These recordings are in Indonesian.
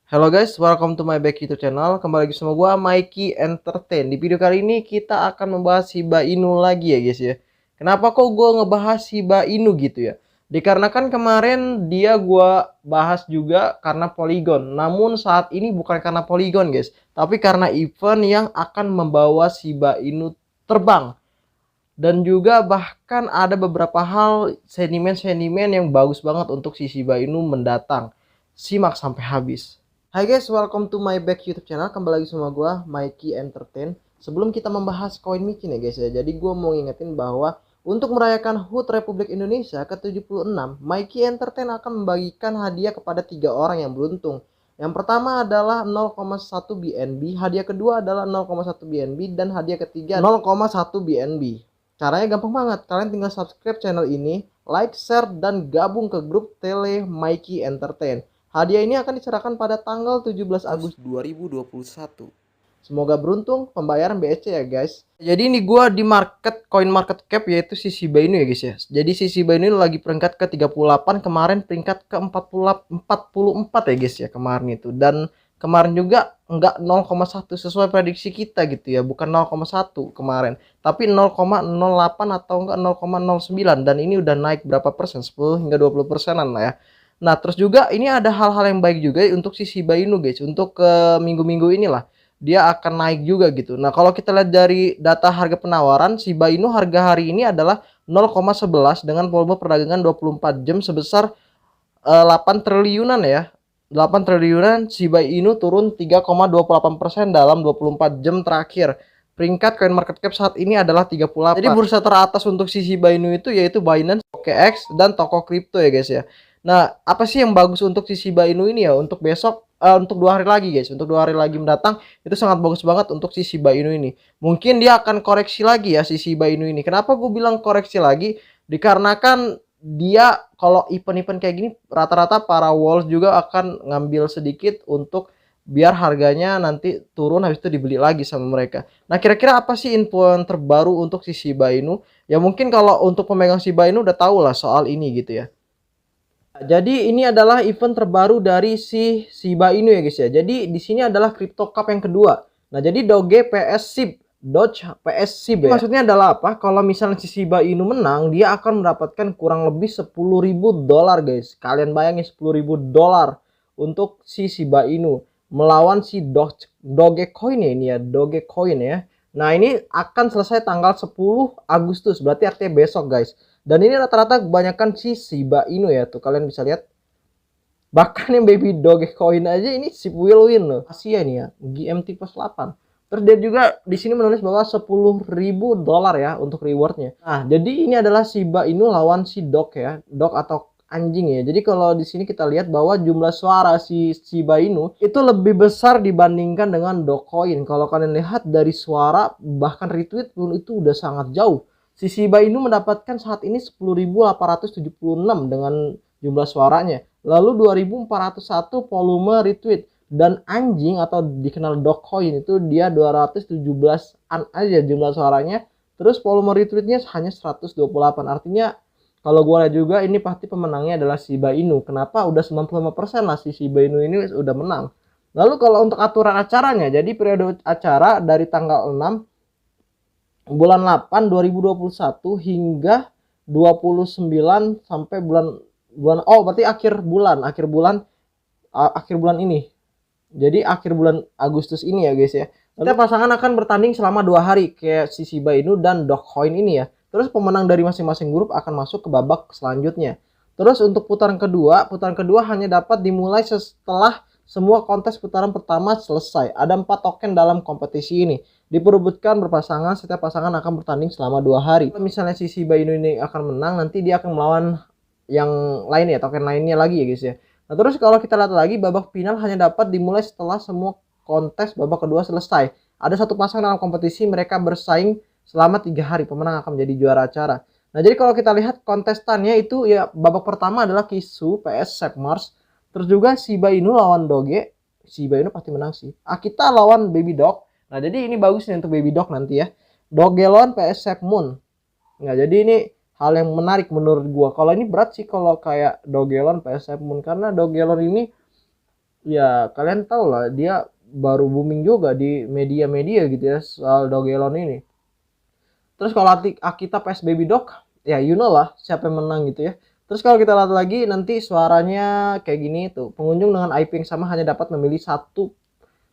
Halo guys, welcome to my back YouTube channel. Kembali lagi sama gua Mikey Entertain. Di video kali ini kita akan membahas Shiba Inu lagi ya guys ya. Kenapa kok gua ngebahas Shiba Inu gitu ya? Dikarenakan kemarin dia gua bahas juga karena Polygon. Namun saat ini bukan karena Polygon guys, tapi karena event yang akan membawa Shiba Inu terbang. Dan juga bahkan ada beberapa hal sentimen-sentimen yang bagus banget untuk si Shiba Inu mendatang. Simak sampai habis. Hai guys, welcome to my back YouTube channel. Kembali lagi sama gue, Mikey Entertain. Sebelum kita membahas koin micin ya guys ya, jadi gue mau ngingetin bahwa untuk merayakan HUT Republik Indonesia ke-76, Mikey Entertain akan membagikan hadiah kepada 3 orang yang beruntung. Yang pertama adalah 0,1 BNB, hadiah kedua adalah 0,1 BNB, dan hadiah ketiga 0,1 BNB. Caranya gampang banget, kalian tinggal subscribe channel ini, like, share, dan gabung ke grup Tele Mikey Entertain. Hadiah ini akan diserahkan pada tanggal 17 Agustus 2021. Semoga beruntung, pembayaran BEC ya guys. Jadi ini gua di coin market cap yaitu si Shiba Inu ya guys ya. Jadi si Shiba Inu lagi peringkat ke 38, kemarin peringkat ke 44 ya guys ya kemarin itu. Dan kemarin juga enggak 0,1 sesuai prediksi kita gitu ya, bukan 0,1 kemarin, tapi 0,08 atau enggak 0,09, dan ini udah naik berapa persen, 10 hingga 20 persenan lah ya. Nah, terus juga ini ada hal-hal yang baik juga untuk si Shiba Inu guys. Untuk ke minggu-minggu inilah dia akan naik juga gitu. Nah, kalau kita lihat dari data harga penawaran, Shiba Inu harga hari ini adalah 0,11 dengan volume perdagangan 24 jam sebesar 8 triliunan ya. 8 triliunan. Shiba Inu turun 3,28% dalam 24 jam terakhir. Peringkat coin market cap saat ini adalah 38. Jadi bursa teratas untuk si Shiba Inu itu yaitu Binance, OKX, dan toko kripto ya guys ya. Nah, apa sih yang bagus untuk si Shiba Inu ini ya? Untuk besok, untuk 2 hari lagi guys, untuk 2 hari lagi mendatang itu sangat bagus banget untuk si Shiba Inu ini. Mungkin dia akan koreksi lagi ya si Shiba Inu ini. Kenapa gue bilang koreksi lagi? Dikarenakan dia kalau event-event kayak gini rata-rata para walls juga akan ngambil sedikit untuk biar harganya nanti turun, habis itu dibeli lagi sama mereka. Nah, kira-kira apa sih info yang terbaru untuk si Shiba Inu? Ya mungkin kalau untuk pemegang Shiba Inu udah tahu lah soal ini gitu ya. Jadi ini adalah event terbaru dari si Shiba Inu ya guys ya. Jadi di sini adalah Crypto Cup yang kedua. Nah, jadi Doge PS SIB, Doge PS SIB ya. Maksudnya adalah apa? Kalau misalnya si Shiba Inu menang, dia akan mendapatkan kurang lebih 10.000 dolar guys. Kalian bayangin 10.000 dolar untuk si Shiba Inu melawan si Dogecoin ya, ini ya, Dogecoin ya. Nah, ini akan selesai tanggal 10 Agustus, berarti artinya besok guys. Dan ini rata-rata kebanyakan si Shiba Inu ya, tuh kalian bisa lihat. Bahkan yang baby Dogecoin aja ini si will win loh. Asia ini ya, GMT plus 8. Terus dia juga di sini menulis bahwa 10.000 dolar ya untuk rewardnya. Nah, jadi ini adalah Shiba Inu lawan si Dog ya, Dog atau anjing ya. Jadi kalau di sini kita lihat bahwa jumlah suara si Shiba Inu itu lebih besar dibandingkan dengan Dogecoin. Kalau kalian lihat dari suara bahkan retweet pun itu udah sangat jauh. Si Shiba Inu mendapatkan saat ini 10.876 dengan jumlah suaranya. Lalu 2.401 volume retweet. Dan anjing atau dikenal Dogecoin itu dia 217an aja jumlah suaranya. Terus volume retweetnya hanya 128. Artinya kalau gue lihat juga ini pasti pemenangnya adalah Shiba Inu. Kenapa? Udah 95% lah si Shiba Inu ini udah menang. Lalu kalau untuk aturan acaranya, jadi periode acara dari tanggal 6 bulan 8 2021 hingga 29 sampai bulan berarti akhir bulan ini. Jadi akhir bulan Agustus ini ya guys ya. Setiap pasangan akan bertanding selama 2 hari kayak si Shiba Inu dan Dogecoin ini ya. Terus pemenang dari masing-masing grup akan masuk ke babak selanjutnya. Terus untuk putaran kedua hanya dapat dimulai setelah semua kontes putaran pertama selesai. Ada 4 token dalam kompetisi ini. Diperebutkan berpasangan, setiap pasangan akan bertanding selama 2 hari. Kalau misalnya si Shiba Inu ini akan menang, nanti dia akan melawan yang lain ya, token lainnya lagi ya guys ya. Nah, terus kalau kita lihat lagi, babak final hanya dapat dimulai setelah semua kontes babak kedua selesai. Ada 1 pasangan dalam kompetisi, mereka bersaing selama 3 hari. Pemenang akan menjadi juara acara. Nah, jadi kalau kita lihat kontestannya itu ya, babak pertama adalah Kisu PS Sepmars. Terus juga Shiba Inu lawan Doge. Shiba Inu pasti menang sih. Akita lawan Baby Dog. Nah, jadi ini bagus nih untuk Baby Dog nanti ya. Doge lawan PS Moon. Nah, jadi ini hal yang menarik menurut gua. Kalau ini berat sih kalau kayak Doge lawan PS Moon, karena Doge lawan ini Ya kalian tahu lah dia baru booming juga di media-media gitu ya soal Dogelon ini. Terus kalau Akita PS Baby Dog, ya you know lah siapa yang menang gitu ya. Terus kalau kita lihat lagi nanti suaranya kayak gini tuh. Pengunjung dengan IP yang sama hanya dapat memilih satu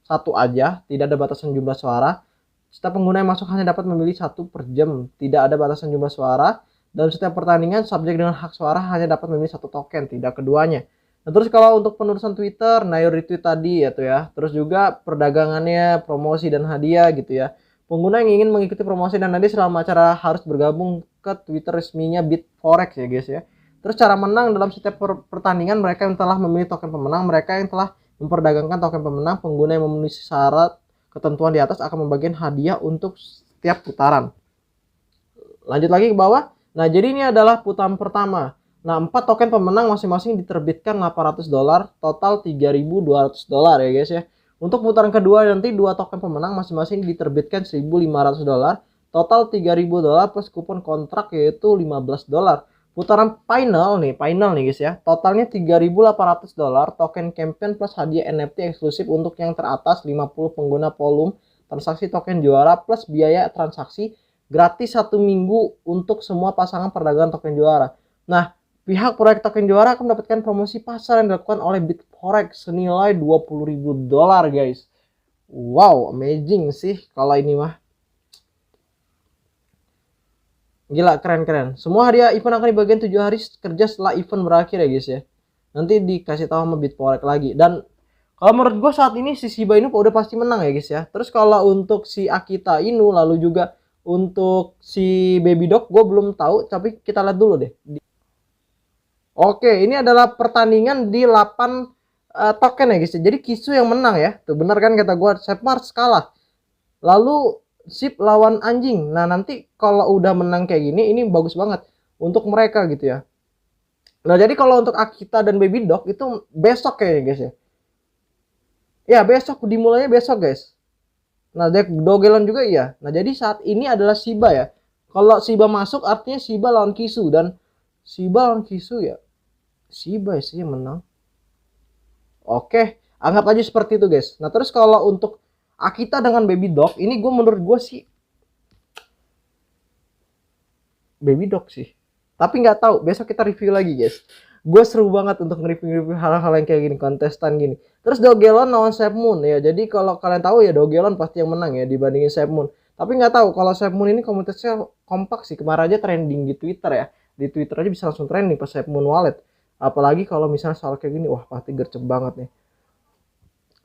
satu aja, tidak ada batasan jumlah suara. Setiap pengguna yang masuk hanya dapat memilih satu per jam, tidak ada batasan jumlah suara. Dalam setiap pertandingan, subjek dengan hak suara hanya dapat memilih satu token, tidak keduanya. Nah, terus kalau untuk penerusan Twitter, nah retweet tadi ya tuh ya. Terus juga perdagangannya, promosi dan hadiah gitu ya. Pengguna yang ingin mengikuti promosi dan hadiah selama acara harus bergabung ke Twitter resminya Bitforex ya guys ya. Terus cara menang dalam setiap pertandingan, mereka yang telah memilih token pemenang, mereka yang telah memperdagangkan token pemenang, pengguna yang memenuhi syarat ketentuan di atas akan membagikan hadiah untuk setiap putaran. Lanjut lagi ke bawah. Nah, jadi ini adalah putaran pertama. Nah, 4 token pemenang masing-masing diterbitkan $800, total $3.200 ya guys ya. Untuk putaran kedua nanti 2 token pemenang masing-masing diterbitkan $1.500, total $3.000 plus kupon kontrak yaitu $15. Putaran final nih guys ya. Totalnya $3.800, token campaign plus hadiah NFT eksklusif untuk yang teratas 50 pengguna volume transaksi token juara plus biaya transaksi gratis 1 minggu untuk semua pasangan perdagangan token juara. Nah, pihak proyek token juara akan mendapatkan promosi pasar yang dilakukan oleh Bitforex senilai $20.000 guys. Wow, amazing sih kalau ini mah. Gila, keren-keren. Semua hadiah event akan dibagikan 7 hari kerja setelah event berakhir ya guys ya. Nanti dikasih tahu sama Bitforex lagi. Dan kalau menurut gue saat ini si Shiba Inu udah pasti menang ya guys ya. Terus kalau untuk si Akita Inu lalu juga untuk si Baby Dog gue belum tahu. Tapi kita lihat dulu deh. Oke, ini adalah pertandingan di 8 token ya guys ya. Jadi Kisu yang menang ya. Tuh bener kan kata gue. Sepmars kalah. Lalu Sip lawan anjing. Nah nanti kalau udah menang kayak gini, ini bagus banget untuk mereka gitu ya. Nah jadi kalau untuk Akita dan Baby Dog itu besok kayaknya guys ya. Ya besok, dimulainya besok guys. Nah Dogelon juga iya. Nah jadi saat ini adalah Shiba ya. Kalau Shiba masuk artinya Shiba lawan Kisu. Dan Shiba lawan Kisu ya, Shiba sih yang menang. Oke, anggap aja seperti itu guys. Nah terus kalau untuk Akita dengan Baby Dog, ini gue menurut gue sih Baby Dog sih. Tapi nggak tahu, besok kita review lagi guys. Gue seru banget untuk nge-review hal-hal yang kayak gini, kontestan gini. Terus Dogelon lawan Moon ya. Jadi kalau kalian tahu ya Dogelon pasti yang menang ya dibandingin Moon. Tapi nggak tahu kalau Moon ini komunitasnya kompak sih. Kemarin aja trending di Twitter ya. Di Twitter aja bisa langsung trending pas Moon Wallet. Apalagi kalau misalnya soal kayak gini, wah pasti gercep banget nih.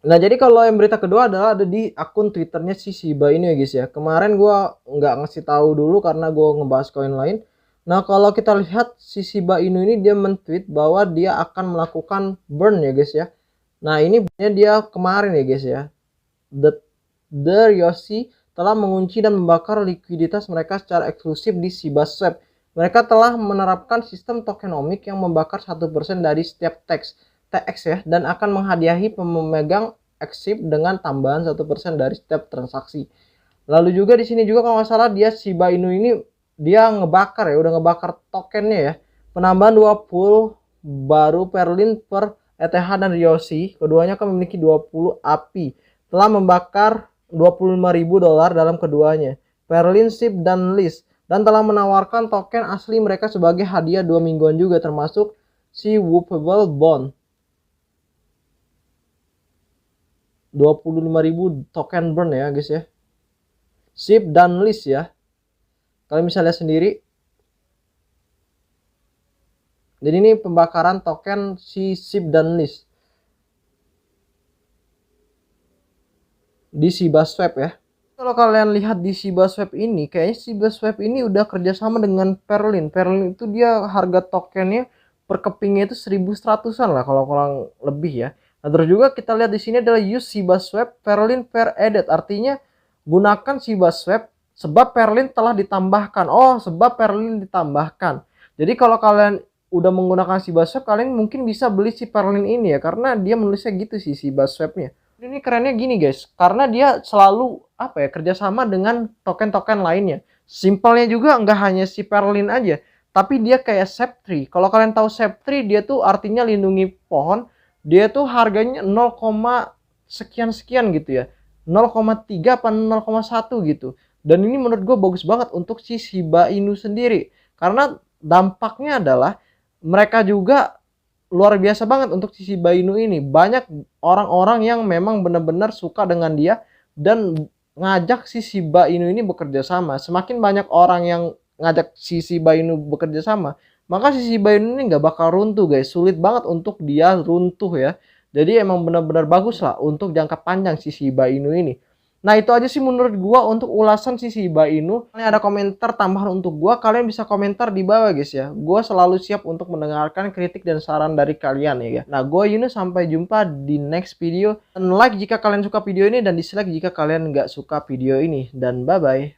Nah jadi kalau yang berita kedua adalah ada di akun Twitternya si Shiba ini ya guys ya. Kemarin gue nggak ngasih tahu dulu karena gue ngebahas koin lain. Nah kalau kita lihat si Shiba Inu ini dia men-tweet bahwa dia akan melakukan burn ya guys ya. Nah ini dia kemarin ya guys ya. The Yoshi telah mengunci dan membakar likuiditas mereka secara eksklusif di Shiba Swap. Mereka telah menerapkan sistem tokenomic yang membakar 1% dari setiap TX ya, dan akan menghadiahi pemegang XSIP dengan tambahan 1% dari setiap transaksi. Lalu juga di sini juga kalau nggak salah dia Shiba Inu ini dia ngebakar ya, udah ngebakar tokennya ya. Penambahan 2 pool baru Perlin per ETH dan Ryoshi, keduanya akan memiliki 20 API. Telah membakar $25.000 dalam keduanya, Perlin, SIP, dan List, dan telah menawarkan token asli mereka sebagai hadiah 2 mingguan juga, termasuk si Whoopable Bond. 25.000 token burn ya guys ya. SIP dan List ya. Kalian bisa lihat sendiri. Jadi ini pembakaran token si SIP dan List di Shiba Swap ya. Kalau kalian lihat di Shiba Swap ini, kayaknya Shiba Swap ini udah kerjasama dengan Perlin. Perlin itu dia harga tokennya per kepingnya itu 1.100-an lah kalau kurang lebih ya. Nah, terus juga kita lihat di sini adalah use Shiba Swap Perlin per edit. Artinya gunakan Shiba Swap sebab Perlin telah ditambahkan. Oh, sebab Perlin ditambahkan. Jadi kalau kalian udah menggunakan Shiba Swap, kalian mungkin bisa beli si Perlin ini ya, karena dia menulisnya gitu sih Shiba Swap-nya. Ini kerennya gini guys, karena dia selalu apa ya, kerjasama dengan token-token lainnya. Simpelnya juga nggak hanya si Perlin aja, tapi dia kayak SEP3. Kalau kalian tahu SEP3, dia tuh artinya lindungi pohon. dia tuh harganya 0, sekian-sekian gitu ya. 0,3 apa 0,1 gitu. Dan ini menurut gue bagus banget untuk si Shiba Inu sendiri. Karena dampaknya adalah mereka juga luar biasa banget untuk si Shiba Inu ini. Banyak orang-orang yang memang benar-benar suka dengan dia dan ngajak si Shiba Inu ini bekerja sama. Semakin banyak orang yang ngajak si Shiba Inu bekerja sama, maka si Shiba Inu ini nggak bakal runtuh guys. Sulit banget untuk dia runtuh ya. Jadi emang benar-benar bagus lah untuk jangka panjang si Shiba Inu ini. Nah itu aja sih menurut gua untuk ulasan si Shiba Inu. Ini ada komentar tambahan untuk gua, kalian bisa komentar di bawah guys ya. Gua selalu siap untuk mendengarkan kritik dan saran dari kalian ya. Nah gua Yunus, sampai jumpa di next video. Dan like jika kalian suka video ini dan dislike jika kalian nggak suka video ini. Dan bye bye.